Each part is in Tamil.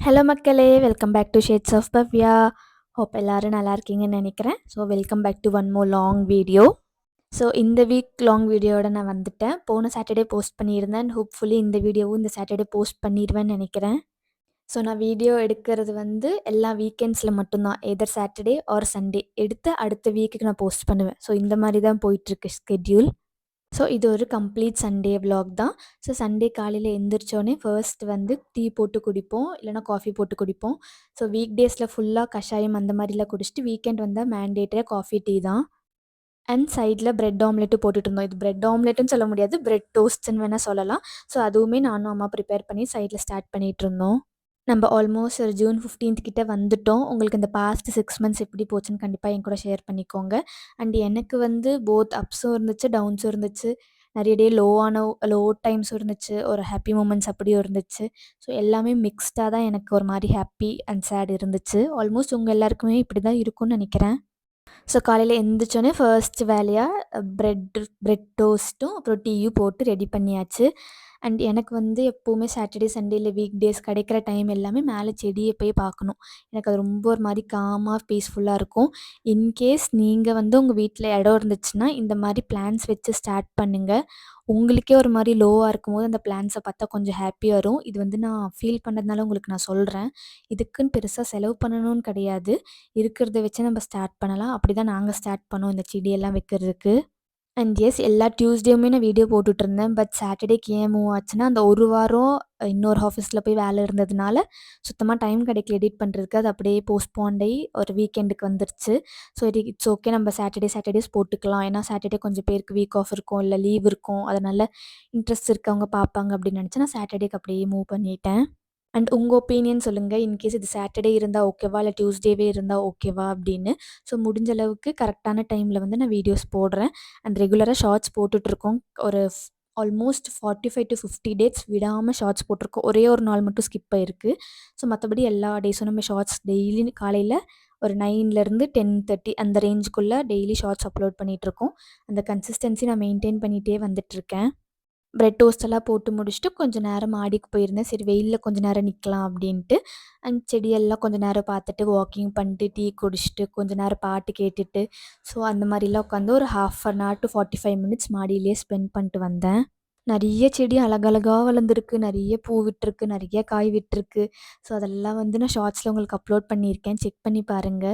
ஹலோ மக்களே! Welcome back to shades of Bhavya. Hope எல்லாரும் நல்லா இருக்கீங்கன்னு நெனைக்கிறேன். So welcome back to one more long video. So இந்த வீக் லாங் வீடியோவோட நான் வந்துட்டேன். போன சாட்டர்டே போஸ்ட் பண்ணியிருந்தேன். அண்ட் ஹோப்ஃபுல்லி இந்த வீடியோவும் இந்த சாட்டர்டே போஸ்ட் பண்ணிருவேன்னு நெனைக்கிறேன். ஸோ நான் வீடியோ எடுக்கிறது வந்து எல்லா வீக்கெண்ட்ஸில் மட்டும்தான். எதர் சாட்டர்டே ஆர் சண்டே எடுத்து அடுத்த வீக்குக்கு நான் போஸ்ட் பண்ணுவேன். ஸோ இந்த மாரி தான் போயிட்டுருக்கு ஸ்கெட்யூல். ஸோ இது ஒரு கம்ப்ளீட் சண்டே விலாக் தான். ஸோ சண்டே காலையில் எந்திரிச்சோடனே ஃபர்ஸ்ட் வந்து டீ போட்டு குடிப்போம், இல்லைனா காஃபி போட்டு குடிப்போம். ஸோ வீக் டேஸில் ஃபுல்லாக கஷாயம் அந்த மாதிரிலாம் குடிச்சிட்டு வீக்கெண்ட் வந்தால் மேண்டேட்டரியாக காஃபி டீ தான். அண்ட் சைடில் பிரெட் ஆம்லெட்டு போட்டுட்டு இருந்தோம். இது பிரெட் ஆம்லெட்டுன்னு சொல்ல முடியாது, பிரெட் டோஸ்ட்டுன்னு வேணால் சொல்லலாம். ஸோ அதுவுமே நானும் அம்மா ப்ரிப்பேர் பண்ணி சைடில் ஸ்டார்ட் பண்ணிகிட்டு இருந்தோம். நம்ம ஆல்மோஸ்ட் ஒரு ஜூன் 15th கிட்ட வந்துட்டோம். உங்களுக்கு இந்த பாஸ்ட் 6 மந்த்ஸ் எப்படி போச்சுன்னு கண்டிப்பாக என் கூட ஷேர் பண்ணிக்கோங்க. அண்ட் எனக்கு வந்து போத் அப்ஸும் இருந்துச்சு, டவுன்ஸும் இருந்துச்சு. நிறைய டே லோ டைம்ஸும் இருந்துச்சு. ஒரு ஹாப்பி மூமெண்ட்ஸ் அப்படியும் இருந்துச்சு. ஸோ எல்லாமே மிக்ஸ்டாக தான் எனக்கு ஒரு மாதிரி ஹாப்பி அண்ட் சேட் இருந்துச்சு. ஆல்மோஸ்ட் உங்கள் எல்லாருக்குமே இப்படி தான் இருக்கும்னு நினைக்கிறேன். ஸோ காலையில் எந்திரிச்சோன்னே ஃபர்ஸ்ட் வேலையாக பிரெட் டோஸ்ட்டும் அப்புறம் டீயும் போட்டு ரெடி பண்ணியாச்சு. அண்ட் எனக்கு வந்து எப்போவுமே சாட்டர்டே சண்டேல வீக் டேஸ் கிடைக்கிற டைம் எல்லாமே மேலே செடியை போய் பார்க்கணும். எனக்கு அது ரொம்ப ஒரு மாதிரி காமாக பீஸ்ஃபுல்லாக இருக்கும். இன்கேஸ் நீங்கள் வந்து உங்கள் வீட்டில் இடம் இருந்துச்சுன்னா இந்த மாதிரி பிளான்ஸ் வச்சு ஸ்டார்ட் பண்ணுங்கள். உங்களுக்கே ஒரு மாதிரி லோவாக இருக்கும்போது அந்த பிளான்ஸை பார்த்தா கொஞ்சம் ஹாப்பியாக வரும். இது வந்து நான் ஃபீல் பண்ணதுனால உங்களுக்கு நான் சொல்கிறேன். இதுக்குன்னு பெருசாக செலவு பண்ணணும்னு கிடையாது. இருக்கிறத வச்சு நம்ம ஸ்டார்ட் பண்ணலாம். அப்படி தான் நாங்கள் ஸ்டார்ட் பண்ணோம் இந்த செடியெல்லாம் வைக்கிறதுக்கு. அண்ட் எஸ் எல்லா டியூஸ்டேயுமே நான் வீடியோ போட்டுட்ருந்தேன். பட் சாட்டர்டேக்கு ஏன் மூவ் ஆச்சுன்னா, அந்த ஒரு வாரம் இன்னொரு ஆஃபீஸில் போய் வேலை இருந்ததுனால, சுத்தமாக டைம் கிடைக்கல எடிட் பண்ணுறதுக்கு. அது அப்படியே போஸ்ட்போண்ட் ஆகி ஒரு வீக்கெண்டுக்கு வந்துருச்சு. ஸோ இட்ஸ் ஓகே, நம்ம சாட்டர்டேஸ் போட்டுக்கலாம். ஏன்னா சாட்டர்டே கொஞ்சம் பேருக்கு வீக் ஆஃப் இருக்கும், இல்லை லீவ் இருக்கும். அதனால் இன்ட்ரெஸ்ட் இருக்கவங்க பார்ப்பாங்க அப்படின்னு நினச்சு நான் சாட்டர்டேக்கு அப்படியே மூவ் பண்ணிட்டேன். அண்ட் உங்கள் ஒப்பீனியன் சொல்லுங்கள். இன்கேஸ் இது சாட்டர்டே இருந்தால் ஓகேவா, இல்லை டியூஸ்டேவே இருந்தால் ஓகேவா அப்படின்னு. ஸோ முடிஞ்ச அளவுக்கு கரெக்டான டைமில் வந்து நான் வீடியோஸ் போடுறேன். அண்ட் ரெகுலராக ஷார்ட்ஸ் போட்டுட்ருக்கோம். ஒரு ஆல்மோஸ்ட் 45 to 50 டேட்ஸ் விடாமல் ஷார்ட்ஸ் போட்டிருக்கோம். ஒரே ஒரு நாள் மட்டும் ஸ்கிப் ஆயிருக்கு. ஸோ மற்றபடி எல்லா டேஸும் நம்ம ஷார்ட்ஸ் டெய்லி காலையில் ஒரு 9லேருந்து 10:30 அந்த ரேஞ்சுக்குள்ளே டெய்லி ஷார்ட்ஸ் அப்லோட் பண்ணிகிட்ருக்கோம். அந்த கன்சிஸ்டன்சி நான் மெயின்டைன் பண்ணிகிட்டே வந்துட்டுருக்கேன். பிரெட் டோஸ்ட்டெல்லாம் போட்டு முடிச்சுட்டு கொஞ்சம் நேரம் மாடிக்கு போயிருந்தேன். சரி வெயிலில் கொஞ்சம் நேரம் நிற்கலாம் அப்படின்ட்டு. அண்ட் செடியெல்லாம் கொஞ்சம் நேரம் பார்த்துட்டு, வாக்கிங் பண்ணிட்டு, டீ குடிச்சிட்டு, கொஞ்சம் நேரம் பாட்டு கேட்டுட்டு, ஸோ அந்த மாதிரிலாம் உட்காந்து ஒரு 1/2 to 45 மினிட்ஸ் மாடியிலேயே ஸ்பெண்ட் பண்ணிட்டு வந்தேன். நெறைய செடி அழகழகா வளர்ந்துருக்கு. நெறைய பூ விட்டுருக்கு, நெறைய காய் விட்டுருக்கு. ஸோ அதெல்லாம் வந்து நான் ஷார்ட்ஸில் உங்களுக்கு அப்லோட் பண்ணியிருக்கேன். செக் பண்ணி பாருங்க.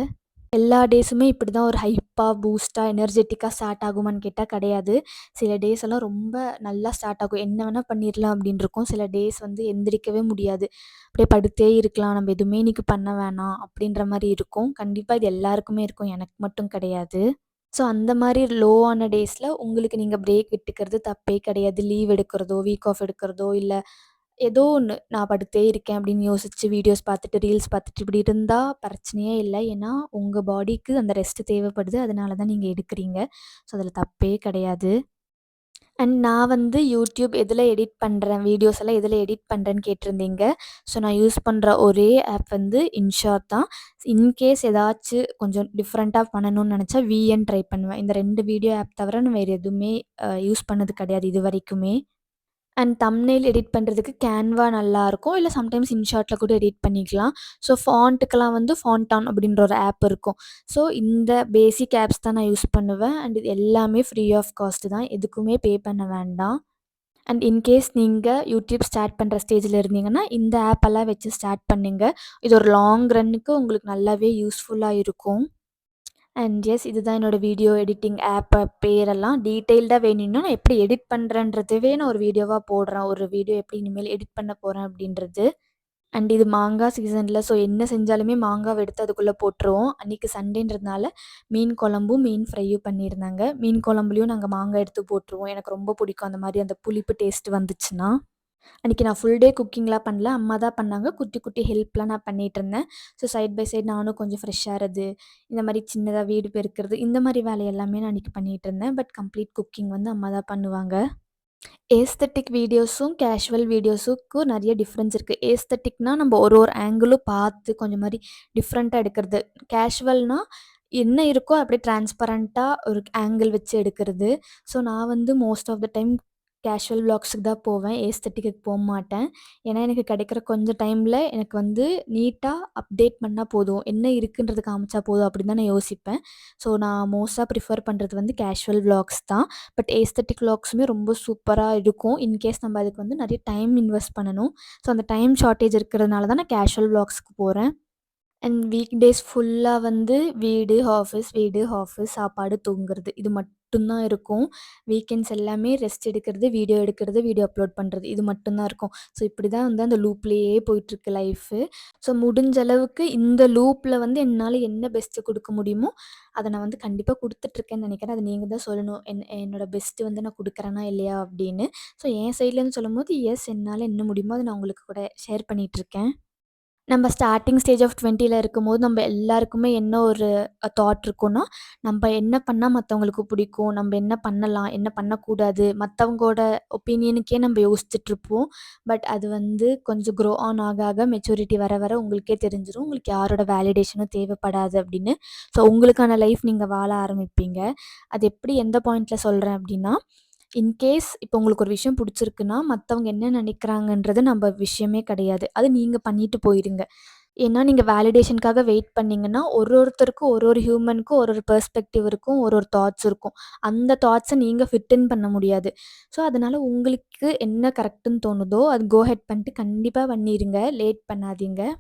எல்லா டேஸுமே இப்படி தான் ஒரு ஹைப்பா, பூஸ்ட்டா, எனர்ஜெட்டிக்கா ஸ்டார்ட் ஆகுமான்னு கேட்டா கிடையாது. சில டேஸ் எல்லாம் ரொம்ப நல்லா ஸ்டார்ட் ஆகும். என்ன வேணா பண்ணிரலாம் அப்படின்னு இருக்கும். சில டேஸ் வந்து எந்திரிக்கவே முடியாது. அப்படியே படுத்தே இருக்கலாம். நம்ம எதுவுமே இன்னைக்கு பண்ண வேணாம் அப்படின்ற மாரி இருக்கும். கண்டிப்பா இது எல்லாருக்குமே இருக்கும். எனக்கு மட்டும் கிடையாது. ஸோ அந்த மாரி லோவான டேஸில் உங்களுக்கு நீங்க பிரேக் விட்டுக்கிறது தப்பே கிடையாது. லீவ் எடுக்கிறதோ, வீக் ஆஃப் எடுக்கிறதோ, இல்ல ஏதோ ஒண்ணு நான் படுத்தே இருக்கேன் அப்படின்னு யோசிச்சு வீடியோஸ் பார்த்துட்டு, ரீல்ஸ் பார்த்துட்டு இப்படி இருந்தா பிரச்சனையே இல்ல. ஏன்னா, உங்க பாடிக்கு அந்த ரெஸ்ட் தேவைப்படுது. அதனால தான் நீங்க எடுக்கிறீங்க. ஸோ, அதில தப்பே கிடையாது. அண்ட் நான் வந்து யூடியூப் எதில எடிட் பண்ணுறேன், வீடியோஸ் எல்லாம் எதில எடிட் பண்ணுறேன்னு கேட்டிருந்தீங்க. ஸோ, நான் யூஸ் பண்ணுற ஒரே ஆப் வந்து இன்ஷாட் தான். இன்கேஸ் ஏதாச்சு கொஞ்சம் டிஃப்ரெண்ட்டா பண்ணணும்னு நெனச்சா விஎன் ட்ரை பண்ணுவேன். இந்த 2 வீடியோ ஆப் தவிர நான் வேறு எதுவுமே யூஸ் பண்ணது கிடையாது இதுவரைக்குமே. அண்ட் தம்ப்நெயில் எடிட் பண்ணுறதுக்கு கேன்வா நல்லாயிருக்கும். இல்லை சம்டைம்ஸ் இன்ஷாட்டில் கூட எடிட் பண்ணிக்கலாம். ஸோ ஃபாண்ட்டுக்கெல்லாம் வந்து ஃபாண்டான் அப்படின்ற ஒரு ஆப் இருக்கும். ஸோ இந்த பேசிக் ஆப்ஸ் தான் நான் யூஸ் பண்ணுவேன். அண்ட் இது எல்லாமே ஃப்ரீ ஆஃப் காஸ்ட் தான். எதுக்குமே பே பண்ண வேண்டாம். அண்ட் இன்கேஸ் நீங்கள் யூடியூப் ஸ்டார்ட் பண்ணுற ஸ்டேஜில் இருந்தீங்கன்னா, இந்த ஆப்பெல்லாம் வச்சு ஸ்டார்ட் பண்ணுங்க. இது ஒரு லாங் ரன்னுக்கு உங்களுக்கு நல்லாவே யூஸ்ஃபுல்லாக இருக்கும். அண்ட் எஸ் இதுதான் என்னோடய வீடியோ எடிட்டிங் ஆப் பேரெல்லாம். டீட்டெயில்டாக வேணும்னா நான் எப்படி எடிட் பண்ணுறேன்றதவே நான் ஒரு வீடியோவாக போடுறேன். ஒரு வீடியோ எப்படி இனிமேல் எடிட் பண்ண போகிறேன் அப்படின்றது. அண்ட் இது மாங்காய் சீசனில் ஸோ என்ன செஞ்சாலுமே மாங்காவை எடுத்து அதுக்குள்ளே போட்டுருவோம். அன்றைக்கி சண்டேன்றதுனால மீன் குழம்பும், மீன் ஃப்ரையும் பண்ணியிருந்தாங்க. மீன் குழம்புலையும் நாங்கள் மாங்காய் எடுத்து போட்டுருவோம். எனக்கு ரொம்ப பிடிக்கும் அந்த மாதிரி அந்த புளிப்பு டேஸ்ட் வந்துச்சுன்னா. அன்றைக்கி நான் ஃபுல் டே குக்கிங்லாம் பண்ணல. அம்மா தான் பண்ணாங்க. குட்டி குட்டி ஹெல்ப்லாம் நான் பண்ணிகிட்ருந்தேன். ஸோ சைட் பை சைட் நானும் கொஞ்சம் ஃப்ரெஷ் ஆகிறது, இந்த மாதிரி சின்னதாக வீடு பெருக்கிறது, இந்த மாதிரி வேலை எல்லாமே நான் அன்றைக்கி பண்ணிகிட்ருந்தேன். பட் கம்ப்ளீட் குக்கிங் வந்து அம்மா தான் பண்ணுவாங்க. ஏஸ்தட்டிக் வீடியோஸும், கேஷுவல் வீடியோஸுக்கும் நிறைய டிஃப்ரென்ஸ் இருக்குது. ஏஸ்தட்டிக்னா நம்ம ஒரு ஒரு ஆங்கிளும் பார்த்து கொஞ்சம் மாதிரி டிஃப்ரெண்ட்டாக எடுக்கிறது. கேஷுவல்னா என்ன இருக்கோ அப்படியே ட்ரான்ஸ்பரண்ட்டாக ஒரு ஆங்கிள் வச்சு எடுக்கிறது. ஸோ நான் வந்து most of the time casual விளாக்ஸுக்கு தான் போவேன். ஏஸ்தெட்டிக்குக்கு போமாட்டேன். ஏன்னா, எனக்கு கிடைக்கிற கொஞ்சம் டைம்ல எனக்கு வந்து நீட்டா அப்டேட் பண்ணா போதும். என்ன இருக்குன்றது காமிச்சா போதும் அப்படின்னு தான் நான் யோசிப்பேன். ஸோ, நான் மோஸ்ட்டா ப்ரிஃபர் பண்றது வந்து கேஷுவல் விளாக்ஸ் தான். பட் ஏஸ்தெட்டிக் விளாக்ஸுமே ரொம்ப சூப்பரா இருக்கும். இன்கேஸ் நம்ம அதுக்கு வந்து நெறைய டைம் இன்வெஸ்ட் பண்ணணும். ஸோ, அந்த டைம் ஷார்ட்டேஜ் இருக்கிறதுனால தான் நான் கேஷுவல் விளாக்ஸ்க்கு போறேன். அண்ட் வீக் டேஸ் ஃபுல்லா வந்து வீடு, ஆஃபீஸ், சாப்பாடு, தூங்குறது. இது மட்டும் தான் இருக்கும். வீக்கெண்ட்ஸ் எல்லாமே ரெஸ்ட் எடுக்கிறது, வீடியோ அப்லோட் பண்றது. இது மட்டும் தான் இருக்கும். ஸோ இப்படி தான் வந்து அந்த லூப்லயே போயிட்டுருக்கு லைஃபு. ஸோ முடிஞ்ச அளவுக்கு இந்த லூப்ல வந்து என்னால என்ன பெஸ்ட்டு குடுக்க முடியுமோ, அத நான் வந்து கண்டிப்பா குடுத்துட்ருக்கேன்னு நெனைக்கிறேன். அத நீங்க தான் சொல்லணும். என்னோட பெஸ்ட்டு வந்து நான் குடுக்குறேனா இல்லையா அப்படின்னு. ஸோ என் சைட்லேருந்து சொல்லும்போது, எஸ் என்னால என்ன முடியுமோ அத நான் உங்களுக்கு கூட ஷேர் பண்ணிட்டுருக்கேன். நம்ம ஸ்டார்ட்டிங் ஸ்டேஜ் ஆஃப் 20ல இருக்கும்போது, நம்ம எல்லாருக்குமே என்ன ஒரு தாட் இருக்கும்னா, நம்ப என்ன பண்ணா மத்தவங்களுக்கு பிடிக்கும்? நம்ப என்ன பண்ணலாம்? என்ன பண்ணக்கூடாது? மத்தவங்களோட ஒப்பீனியனுக்கே நம்ப யோசிச்சுட்ருப்போம். பட் அது வந்து கொஞ்சம் க்ரோ ஆன் ஆக ஆக மெச்சூரிட்டி வர வர உங்களுக்கே தெரிஞ்சிரும். உங்களுக்கு யாரோட வேலிடேஷனும் தேவைப்படாது அப்படின்னு. ஸோ, உங்களுக்கான லைஃப் நீங்க வாழ ஆரம்பிப்பீங்க. அது எப்படி எந்த பாயிண்ட்ல சொல்றேன் அப்படின்னா, இன்கேஸ் இப்போ உங்களுக்கு ஒரு விஷயம் புடிச்சிருக்குன்னா, மத்தவங்க என்ன நெனைக்கிறாங்கன்றது நம்ப விஷயமே கிடையாது. அது நீங்க பண்ணிட்டு போயிருங்க. ஏன்னா, நீங்க வேலிடேஷனுக்காக வெயிட் பண்ணீங்கன்னா, ஒருத்தருக்கும் ஒரு ஹியூமனுக்கும் ஒரு பெர்ஸ்பெக்டிவ் இருக்கும். ஒரு தாட்ஸ் இருக்கும். அந்த தாட்ஸ நீங்க ஃபிட் இன் பண்ண முடியாது. ஸோ, அதனால உங்களுக்கு என்ன கரெக்ட்டுன்னு தோணுதோ, அது கோ ஹெட் பண்ணிட்டு கண்டிப்பா பண்ணிருங்க. லேட் பண்ணாதீங்க.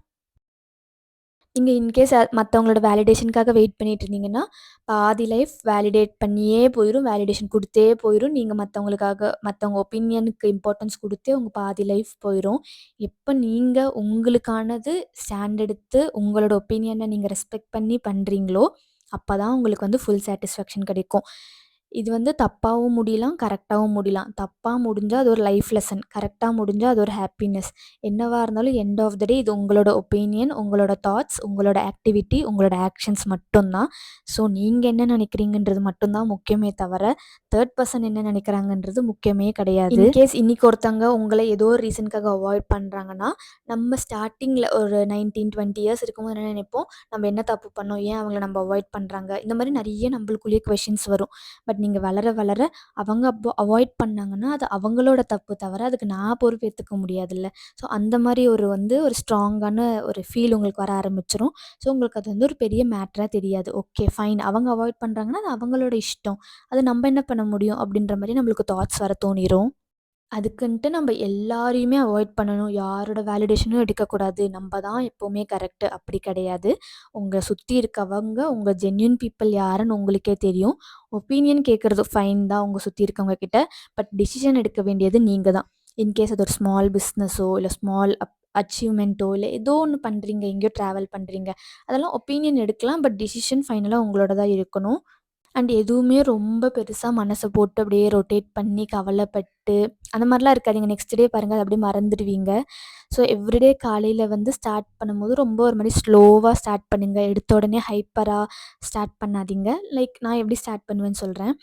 நீங்க இன்கேஸ் மத்தவங்களோட வேலிடேஷனுக்காக வெயிட் பண்ணிட்டு இருந்தீங்கன்னா, பாதி லைஃப் வேலிடேட் பண்ணியே போயிரும். வேலிடேஷன் குடுத்தே போயிரும். நீங்க மத்தவங்க ஒப்பீனியனுக்கு இம்பார்ட்டன்ஸ் குடுத்தே உங்க பாதி லைஃப் போயிரும். எப்ப நீங்க உங்களுக்கானது ஸ்டாண்ட் எடுத்து, உங்களோட ஒப்பீனியன நீங்க ரெஸ்பெக்ட் பண்ணி பண்றீங்களோ, அப்பதான் உங்களுக்கு வந்து ஃபுல் சாட்டிஸ்ஃபேக்ஷன் கிடைக்கும். இது வந்து தப்பாவும் முடியலாம், கரெக்ட்டாவும் முடியலாம். தப்பா முடிஞ்சா அது ஒரு லைஃப் லெசன். கரெக்ட்டா முடிஞ்சா அது ஒரு ஹேப்பினஸ். என்னவா இருந்தாலும் எண்ட் ஆஃப் த டே இது உங்களோட ஒப்பீனியன், உங்களோட தாட்ஸ், உங்களோட ஆக்டிவிட்டி, உங்களோட ஆக்ஷன்ஸ் மட்டும் தான். ஸோ நீங்க என்ன நினைக்கிறீங்கன்றது மட்டும் தான் முக்கியமே தவிர, தேர்ட் பெர்சன் என்ன நினைக்கிறாங்கன்றது முக்கியமே கிடையாது. இன்கேஸ் இன்னைக்கு ஒருத்தவங்க உங்கள ஏதோ ஒரு ரீசனுக்காக அவாய்ட் பண்றாங்கன்னா, நம்ம ஸ்டார்ட்டிங்ல ஒரு 19, 20 இயர்ஸ் இருக்கும்போது என்ன நினைப்போம், நம்ம என்ன தப்பு பண்ணோம்? ஏன் அவங்கள நம்ம அவாய்ட் பண்றாங்க? இந்த மாரி நெறைய நம்மளுக்குள்ளேயே கொஸ்டின்ஸ் வரும். பட் நீங்க வளர வளர அவங்க அவாய்ட் பண்ணாங்கன்னா, அது அவங்களோட தப்பு தவிர, அதுக்கு நான் பொறுப்பேத்துக்க முடியாதுல்ல. ஸோ அந்த மாரி ஒரு ஸ்ட்ராங்கான ஒரு ஃபீல் உங்களுக்கு வர ஆரம்பிச்சுரும். ஸோ உங்களுக்கு அது வந்து ஒரு பெரிய மேட்டரா தெரியாது. Okay fine. அவங்க அவாய்ட் பண்றாங்கன்னா, அது அவங்களோட இஷ்டம். அது நம்ப என்ன பண்ண முடியும்? அப்படின்ற மாரி நம்மளுக்கு தாட்ஸ் வர தோணிரும். அதுக்குன்ட்டு நம்ம எல்லாரையுமே அவாய்ட் பண்ணணும். யாரோட வேலிடேஷனும் எடுக்கக்கூடாது. நம்ப தான் எப்பவுமே கரெக்ட்டு அப்படி கிடையாது. உங்கள சுத்தி இருக்கவங்க, உங்க ஜென்யூன் பீப்பிள் யாருன்னு உங்களுக்கே தெரியும். ஒப்பீனியன் கேட்கறது ஃபைன் தான் உங்க சுத்தி இருக்கவங்க கிட்ட. பட் டிசிஷன் எடுக்க வேண்டியது நீங்க தான். இன்கேஸ் அது ஒரு ஸ்மால் பிசினஸோ, இல்ல ஸ்மால் அச்சீவ்மெண்ட்டோ, இல்ல ஏதோ ஒண்ணு பண்றீங்க, எங்கேயோ ட்ராவல் பண்றீங்க. அதெல்லாம் ஒப்பீனியன் எடுக்கலாம். பட் டிசிஷன் ஃபைனலா உங்களோட தான் இருக்கணும். அண்ட் எதுவுமே ரொம்ப பெருசா மனச போட்டு அப்படியே ரொட்டேட் பண்ணி கவலைப்பட்டு, அந்த மாரிலாம் இருக்காதீங்க. நெக்ஸ்ட் டே பாருங்க அத அப்படியே மறந்துடுவீங்க. ஸோ எவ்ரிடே காலையில வந்து ஸ்டார்ட் பண்ணும்போது ரொம்ப ஒரு மாரி ஸ்லோவா ஸ்டார்ட் பண்ணுங்க. எடுத்த உடனே ஹைப்பரா ஸ்டார்ட் பண்ணாதீங்க. லைக் நான் எப்படி ஸ்டார்ட் பண்ணுவேன்னு சொல்றேன்.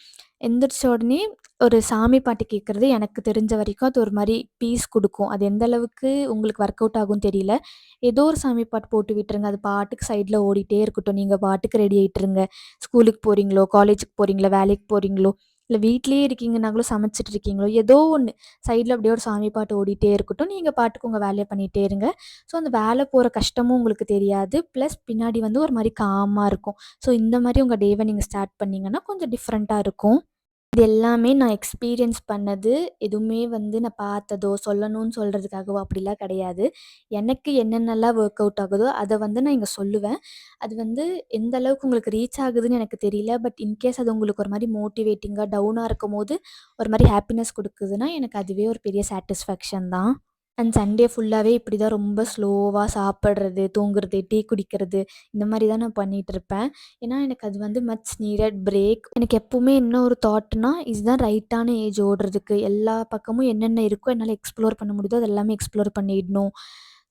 எந்திரிச்ச உடனே ஒரு சாமி பாட்டு கேட்கறது எனக்கு தெரிஞ்ச வரைக்கும் அது ஒரு மாரி பீஸ் குடுக்கும். அது எந்த அளவுக்கு உங்களுக்கு ஒர்க் அவுட் ஆகும்னு தெரியல. ஏதோ ஒரு சாமி பாட்டு போட்டு விட்டுருங்க. அது பாட்டுக்கு சைட்ல ஓடிட்டே இருக்கட்டும். நீங்க பாட்டுக்கு ரெடி ஆயிட்டுருங்க. ஸ்கூலுக்கு போறீங்களோ, காலேஜுக்கு போறீங்களோ, வேலைக்கு போறீங்களோ, இல்ல வீட்லயே இருக்கீங்கன்னாலும் சமைச்சுட்டு இருக்கீங்களோ, ஏதோ ஒண்ணு சைட்ல அப்படியே ஒரு சாமி பாட்டு ஓடிட்டே இருக்கட்டும். நீங்க பாட்டுக்கு உங்க வேலைய பண்ணிட்டே இருங்க. ஸோ, அந்த வேலை போற கஷ்டமும் உங்களுக்கு தெரியாது. ப்ளஸ் பின்னாடி வந்து ஒரு மாரி காமா இருக்கும். ஸோ, இந்த மாரி உங்க டேவ நீங்க ஸ்டார்ட் பண்ணீங்கன்னா, கொஞ்சம் டிஃப்ரெண்ட்டா இருக்கும். இது எல்லாமே நான் எக்ஸ்பீரியன்ஸ் பண்ணது. எதுவுமே வந்து நான் பார்த்ததோ, சொல்லணும்னு சொல்றதுக்காகவோ அப்படிலாம் கிடையாது. எனக்கு என்னென்னலாம் ஒர்க் அவுட் ஆகுதோ, அத வந்து நான் இங்க சொல்லுவேன். அது வந்து எந்த அளவுக்கு உங்களுக்கு ரீச் ஆகுதுன்னு எனக்கு தெரியல. பட் இன்கேஸ் அது உங்களுக்கு ஒரு மாரி மோட்டிவேட்டிங்கா, டவுனா இருக்கும்போது, ஒரு மாரி ஹேப்பினஸ் குடுக்குதுன்னா, எனக்கு அதுவே ஒரு பெரிய சாட்டிஸ்ஃபேக்ஷன் தான். அண்ட் சண்டே ஃபுல்லாவே இப்படி தான் ரொம்ப ஸ்லோவா சாப்பிடுறது, தூங்குறது, டீ குடிக்கிறது, இந்த மாரி தான் நான் பண்ணிட்டுருப்பேன். ஏன்னா, எனக்கு அது வந்து மச் நீடட் பிரேக். எனக்கு எப்பவுமே என்ன ஒரு தாட்னா, இதுதான் ரைட்டான ஏஜ் ஓடுறதுக்கு. எல்லா பக்கமும் என்னென்ன இருக்கோ என்னால எக்ஸ்ப்ளோர் பண்ண முடியுதோ, அது எல்லாமே எக்ஸ்ப்ளோர் பண்ணிடணும்.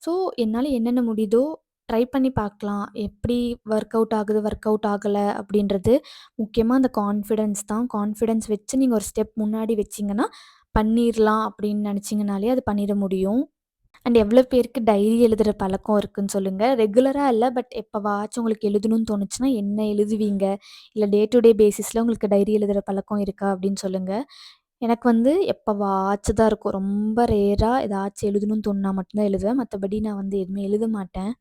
ஸோ, என்னால என்னென்ன முடியுதோ ட்ரை பண்ணி பார்க்கலாம். எப்படி ஒர்க் அவுட் ஆகுது, ஒர்க் அவுட் ஆகல அப்படின்றது. முக்கியமா அந்த கான்ஃபிடன்ஸ் தான். கான்ஃபிடன்ஸ் வச்சு நீங்க ஒரு ஸ்டெப் முன்னாடி வச்சீங்கன்னா, பண்ணிரலாம் அப்படின்னு நெனச்சீங்கனாலே அது பண்ணிட முடியும். அண்ட் எவ்வளோ பேருக்கு டைரி எழுதுற பழக்கம் இருக்குன்னு சொல்லுங்க. ரெகுலரா இல்ல, பட் எப்பவாச்சும் உங்களுக்கு எழுதணும்னு தோணுச்சுன்னா, என்ன எழுதுவீங்க? இல்ல டே டு டே பேசிஸ்ல உங்களுக்கு டைரி எழுதுற பழக்கம் இருக்கா? அப்படின்னு சொல்லுங்க. எனக்கு வந்து எப்பவாச்சு தான் இருக்கும். ரொம்ப ரேரா ஏதாச்சும் எழுதணும்னு தோணுனா மட்டும் தான் எழுதுவேன். மத்தபடி நான் வந்து எதுவுமே எழுத மாட்டேன்.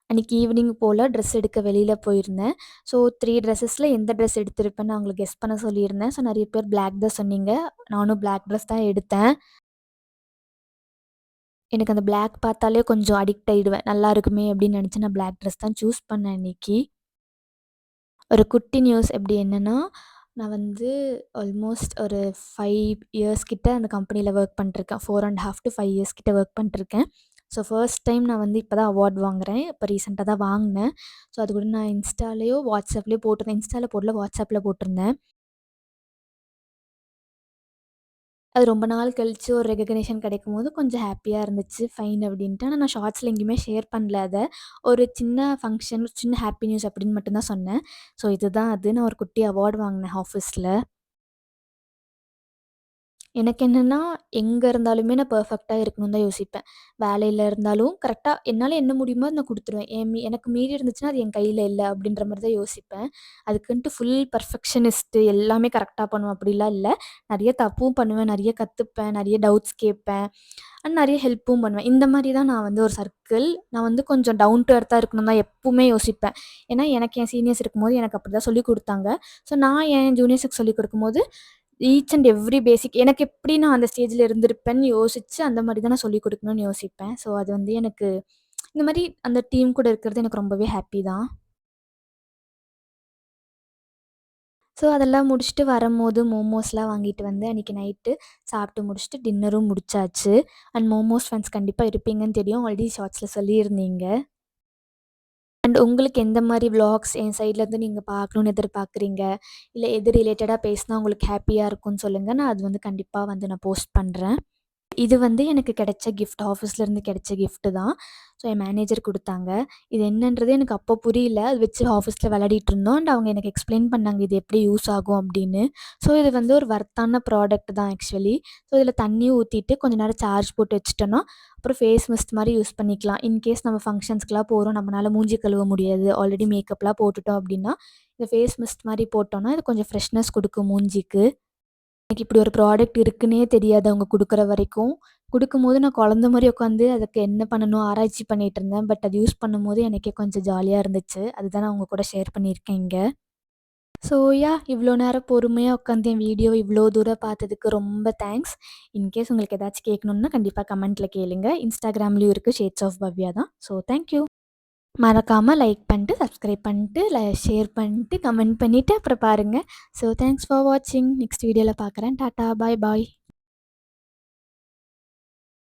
அன்னைக்கு ஈவினிங் போல ட்ரெஸ் எடுக்க வெளியில போயிருந்தேன். ஸோ 3 ட்ரெஸஸ்ல எந்த ட்ரெஸ் எடுத்திருப்பேன்னு அவங்கள கெஸ் பண்ண சொல்லியிருந்தேன். ஸோ நெறைய பேர் பிளாக் தான் சொன்னீங்க. நானும் பிளாக் ட்ரெஸ் தான் எடுத்தேன். எனக்கு அந்த பிளாக் பார்த்தாலே கொஞ்சம் அடிக்ட் ஆயிடுவேன். நல்லா இருக்குமே அப்படின்னு நெனச்சு நான் பிளாக் ட்ரெஸ் தான் சூஸ் பண்ணேன் அன்னைக்கு. ஒரு குட்டி நியூஸ் எப்படி என்னன்னா, நான் வந்து ஆல்மோஸ்ட் ஒரு 5 இயர்ஸ் கிட்ட அந்த கம்பெனியில ஒர்க் பண்ணிட்டுருக்கேன். 4 1/2 டூ 5 இயர்ஸ் கிட்ட ஒர்க் பண்ணிட்டுருக்கேன். ஸோ ஃபர்ஸ்ட் டைம் நான் வந்து இப்ப தான் அவார்ட் வாங்குறேன். இப்ப ரீசென்ட்டா தான் வாங்குனேன். ஸோ அது கூட நான் இன்ஸ்டாலயோ, வாட்ஸ்அப்லயோ போட்டிருந்தேன். இன்ஸ்டால போடல, வாட்ஸ்அப்ல போட்டிருந்தேன். அது ரொம்ப நாள் கழிச்சு ஒரு ரெகக்னேஷன் கிடைக்கும்போது கொஞ்சம் ஹேப்பியா இருந்துச்சு. ஃபைன் அப்டின்ட்டு. ஆனா நான் ஷார்ட்ஸ்ல எங்கேயுமே ஷேர் பண்ணல அத. ஒரு சின்ன ஃபங்ஷன், சின்ன ஹேப்பி நியூஸ் அப்டின்னு மட்டும் தான் சொன்னேன். ஸோ இதுதான் அது. நான் ஒரு குட்டி அவார்ட் வாங்குனேன் ஆஃபீஸ்ல. எனக்கு என்னன்னா, எங்க இருந்தாலுமே நான் பெர்ஃபெக்ட்டா இருக்கணும்னு தான் யோசிப்பேன். வேலையில இருந்தாலும் கரெக்ட்டா என்னால என்ன முடியுமோ அத நான் குடுத்துருவேன். எனக்கு மீறி இருந்துச்சுன்னா, அது என் கையில இல்ல அப்டின்ற மாரி தான் யோசிப்பேன். அதுக்குன்ட்டு ஃபுல் பெர்ஃபெக்ஷனிஸ்ட் எல்லாமே கரெக்ட்டா பண்ணுவேன் அப்டிலாம் இல்ல. நெறைய தப்பும் பண்ணுவேன், நெறைய கத்துப்பேன், நெறைய டவுட்ஸ் கேட்பேன். நெறைய ஹெல்ப்பும் பண்ணுவேன். இந்த மாரி தான் நான் வந்து ஒரு சர்க்கிள். நான் வந்து கொஞ்சம் டவுன் டூ எர்த்தா இருக்கணும்னு தான் எப்பவுமே யோசிப்பேன். ஏன்னா, எனக்கு என் சீனியர்ஸ் இருக்கும்போது எனக்கு அப்டிதான் சொல்லிக் குடுத்தாங்க. ஸோ நான் என் ஜூனியர்ஸ்க்கு சொல்லிக் குடுக்கும்போது ஈச் அண்ட் எவ்ரி பேசிக் எனக்கு எப்படி நான் அந்த ஸ்டேஜ்ல இருந்திருப்பேன்னு யோசிச்சு, அந்த மாரி தான் நான் சொல்லிக் குடுக்கணும்னு யோசிப்பேன். ஸோ அது வந்து எனக்கு இந்த மாரி அந்த டீம் கூட இருக்கிறது எனக்கு ரொம்பவே ஹேப்பி தான். ஸோ அதெல்லாம் முடிச்சுட்டு வரும்போது மோமோஸ்லாம் வாங்கிட்டு வந்து அன்னைக்கு நைட்டு சாப்பிட்டு முடிச்சுட்டு டின்னரும் முடிச்சாச்சு. அண்ட் மோமோஸ் ஃபேன்ஸ் கண்டிப்பா இருப்பீங்கன்னு தெரியும். ஆல்ரெடி ஷார்ட்ஸ்ல சொல்லியிருந்தீங்க. அண்ட் உங்களுக்கு எந்த மாரி விளாக்ஸ் என் சைட்லேருந்து நீங்க பார்க்கணும்னு எதிர்பார்க்குறீங்க? இல்ல எது ரிலேட்டடா பேசினா உங்களுக்கு ஹேப்பியா இருக்கும்னு சொல்லுங்க. நான் அது வந்து கண்டிப்பா வந்து நான் போஸ்ட் பண்றேன். இது வந்து எனக்கு கிடைச்ச கிஃப்ட். ஆஃபீஸ்லேருந்து கிடைச்ச கிஃப்ட் தான். ஸோ என் மேனேஜர் குடுத்தாங்க. இது என்னன்றது எனக்கு அப்போ புரியல. அது வச்சு ஆஃபீஸ்ல விளையாடிட்டு இருந்தோம். அண்ட் அவங்க எனக்கு எக்ஸ்ப்ளைன் பண்ணாங்க. இது எப்படி யூஸ் ஆகும் அப்படின்னு. ஸோ இது வந்து ஒரு வொர்த்தான ப்ராடக்ட் தான் ஆக்சுவலி. ஸோ இதில தண்ணி ஊத்திட்டு கொஞ்ச நேரம் சார்ஜ் போட்டு வச்சுட்டோம்னா, அப்புறம் ஃபேஸ் மிஸ்ட் மாரி யூஸ் பண்ணிக்கலாம். இன்கேஸ் நம்ம ஃபங்ஷன்ஸ்க்குலாம் போறோம். நம்மனால மூஞ்சி கழுவ முடியாது. ஆல்ரெடி மேக்கப்லாம் போட்டுட்டோம் அப்படின்னா, இந்த ஃபேஸ் மிஸ்ட் மாரி போட்டோம்னா, இது கொஞ்சம் ஃப்ரெஷ்னஸ் குடுக்கும் மூஞ்சிக்கு. எனக்கு இப்படி ஒரு ப்ராடக்ட் இருக்குன்னே தெரியாது அவங்க குடுக்குற வரைக்கும். குடுக்கும்போது நான் குழந்த மாரி உட்காந்து அதுக்கு என்ன பண்ணணும் ஆராய்ச்சி பண்ணிட்டு இருந்தேன். பட் அது யூஸ் பண்ணும்போது எனக்கே கொஞ்சம் ஜாலியா இருந்துச்சு. அதுதான் நான் உங்க கூட ஷேர் பண்ணியிருக்கேன் இங்க. ஸோ இவ்ளோ நேரம் பொறுமையா உட்காந்து என் வீடியோ இவ்ளோ தூரம் பார்த்ததுக்கு ரொம்ப தேங்க்ஸ். இன்கேஸ் உங்களுக்கு ஏதாச்சும் கேட்கணும்னா கண்டிப்பா கமெண்ட்ல கேளுங்க. இன்ஸ்டாகிராம்லயும் இருக்கு ஷேட்ஸ் ஆஃப் பவ்யா தான். So thank you. மறக்காம லைக் பண்ணிட்டு, சப்ஸ்கிரைப் பண்ணிட்டு, ஷேர் பண்ணிட்டு, கமெண்ட் பண்ணிட்டு அப்புறம் பாருங்க. ஸோ தேங்க்ஸ் ஃபார் வாட்சிங். நெக்ஸ்ட் வீடியோல பார்க்குறேன். டாடா. பாய் பாய்.